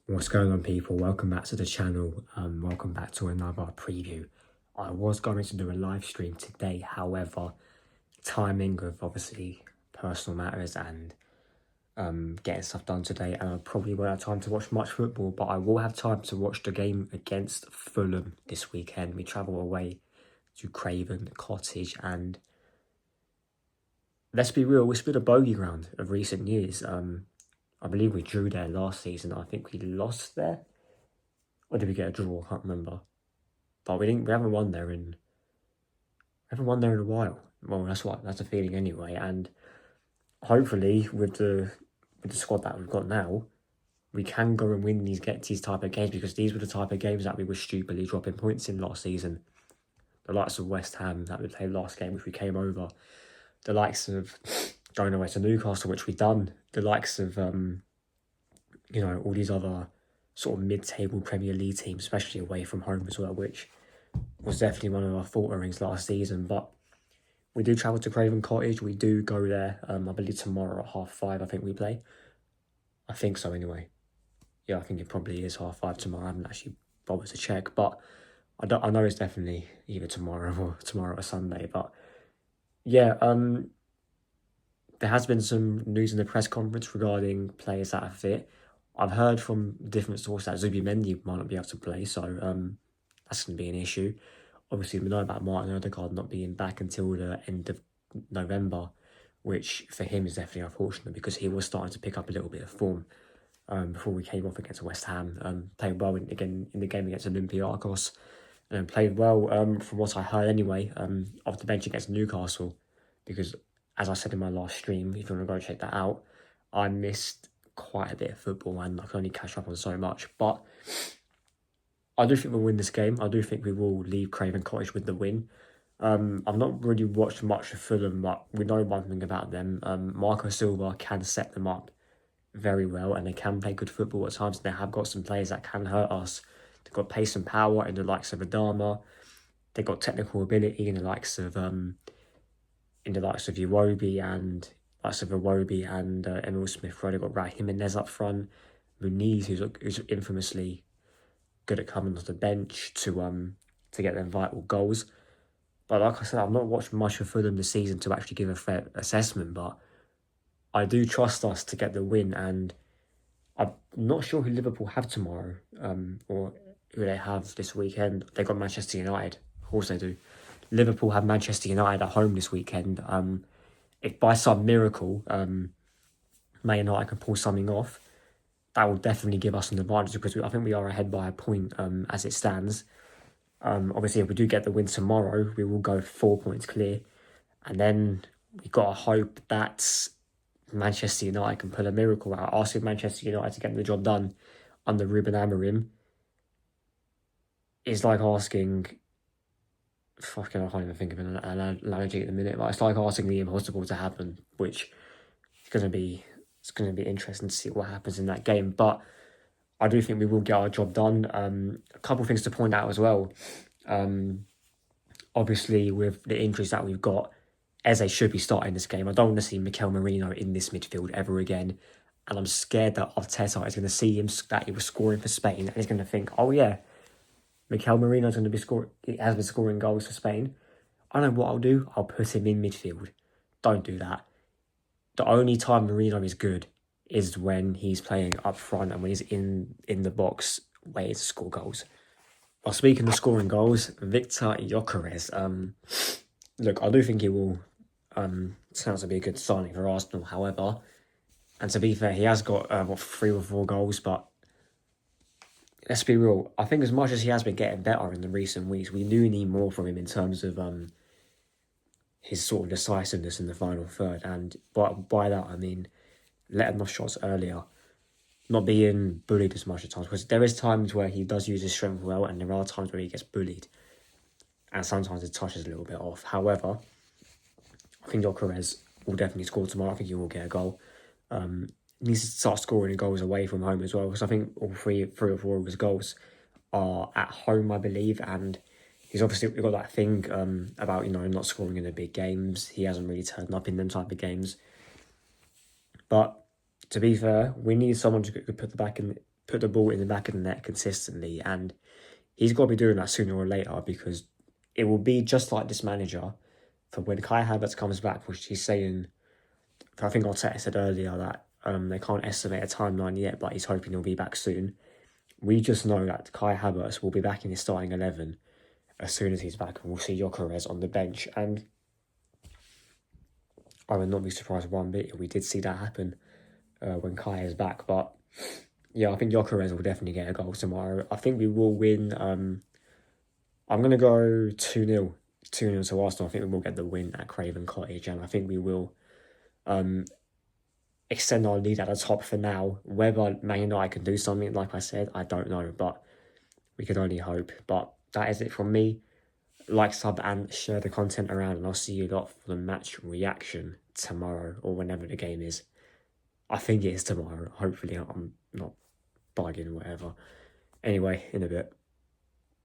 What's going on, people? Welcome back to the channel. Welcome back to another preview. I was going to do a live stream today, however, timing of obviously personal matters and getting stuff done today, and I probably won't have time to watch much football, but I will have time to watch the game against Fulham this weekend. We travel away to Craven Cottage, and let's be real, it's been a bogey ground of recent years. I believe we drew there last season. I think we lost there. Or did we get a draw? I can't remember. But we haven't won there in a while. Well, that's a feeling anyway. And hopefully with the squad that we've got now, we can go and win these type of games, because these were the type of games that we were stupidly dropping points in last season. The likes of West Ham that we played last game, which we came over. The likes of going away to Newcastle, which we done. The likes of all these other sort of mid-table Premier League teams, especially away from home as well, which was definitely one of our falterings last season. But we do travel to Craven Cottage. We do go there. I believe tomorrow at 5:30. I think we play. I think so anyway. Yeah, I think it probably is 5:30 tomorrow. I haven't actually bothered to check, but I know it's definitely either tomorrow or Sunday. But yeah, there has been some news in the press conference regarding players that are fit. I've heard from different sources that Zubimendi might not be able to play, so that's going to be an issue. Obviously, we know about Martin Odegaard not being back until the end of November, which for him is definitely unfortunate, because he was starting to pick up a little bit of form before we came off against West Ham. Played well in the game against Olympiacos, and played well from what I heard anyway off the bench against Newcastle, because as I said in my last stream, if you want to go check that out, I missed quite a bit of football and I can only catch up on so much. But I do think we'll win this game. I do think we will leave Craven Cottage with the win. I've not really watched much of Fulham, but we know one thing about them. Marco Silva can set them up very well, and they can play good football at times. They have got some players that can hurt us. They've got pace and power in the likes of Adama. They've got technical ability in the likes of Iwobi and Emil Smith Rowe. They've got Raul Jimenez up front, Muniz, who's infamously good at coming off the bench to get them vital goals. But like I said, I've not watched much of Fulham this season to actually give a fair assessment, but I do trust us to get the win, and I'm not sure who Liverpool have tomorrow, or who they have this weekend. They got Manchester United. Of course they do. Liverpool have Manchester United at home this weekend. If by some miracle Man United can pull something off, that will definitely give us an advantage, because I think we are ahead by a point as it stands. Obviously, if we do get the win tomorrow, we will go 4 points clear. And then we've got to hope that Manchester United can pull a miracle out. Asking Manchester United to get the job done under Ruben Amorim is like asking... Fucking, I can't even think of an analogy at the minute, but it's like asking the impossible to happen, which is going to be... It's going to be interesting to see what happens in that game. But I do think we will get our job done. A couple of things to point out as well. Obviously, with the injuries that we've got, Eze should be starting this game. I don't want to see Mikel Merino in this midfield ever again. And I'm scared that Arteta is going to see him, that he was scoring for Spain, and he's going to think, oh yeah, Mikel Merino is going to be he has been scoring goals for Spain. I know what I'll do. I'll put him in midfield. Don't do that. The only time Merino is good is when he's playing up front and when he's in the box waiting to score goals. Well, speaking of scoring goals, Victor Gyökeres. Look, I do think he will sounds to be a good signing for Arsenal, however. And to be fair, he has got 3 or 4 goals, but let's be real. I think as much as he has been getting better in the recent weeks, we do need more from him in terms of his sort of decisiveness in the final third. And by that, I mean letting off shots earlier, not being bullied as much at times. Because there is times where he does use his strength well, and there are times where he gets bullied. And sometimes his touch is a little bit off. However, I think Gyökeres will definitely score tomorrow. I think he will get a goal. He needs to start scoring goals away from home as well, because I think all three or four of his goals are at home, I believe, and he's obviously got that thing about not scoring in the big games. He hasn't really turned up in them type of games. But to be fair, we need someone to put the ball in the back of the net consistently, and he's got to be doing that sooner or later, because it will be just like this manager for when Kai Havertz comes back, which he's saying. I think Arteta said earlier that they can't estimate a timeline yet, but he's hoping he'll be back soon. We just know that Kai Havertz will be back in his starting 11 as soon as he's back, and we'll see Gyökeres on the bench. And I would not be surprised one bit if we did see that happen when Kai is back. But yeah, I think Gyökeres will definitely get a goal tomorrow. I think we will win. I'm going to go 2-0. 2-0 to Arsenal. I think we will get the win at Craven Cottage, and I think we will extend our lead at the top for now. Whether Man United can do something, like I said, I don't know, but we can only hope. But that is it from me. Like, sub, and share the content around, and I'll see you lot for the match reaction tomorrow, or whenever the game is. I think it is tomorrow. Hopefully I'm not bugging or whatever. Anyway, in a bit.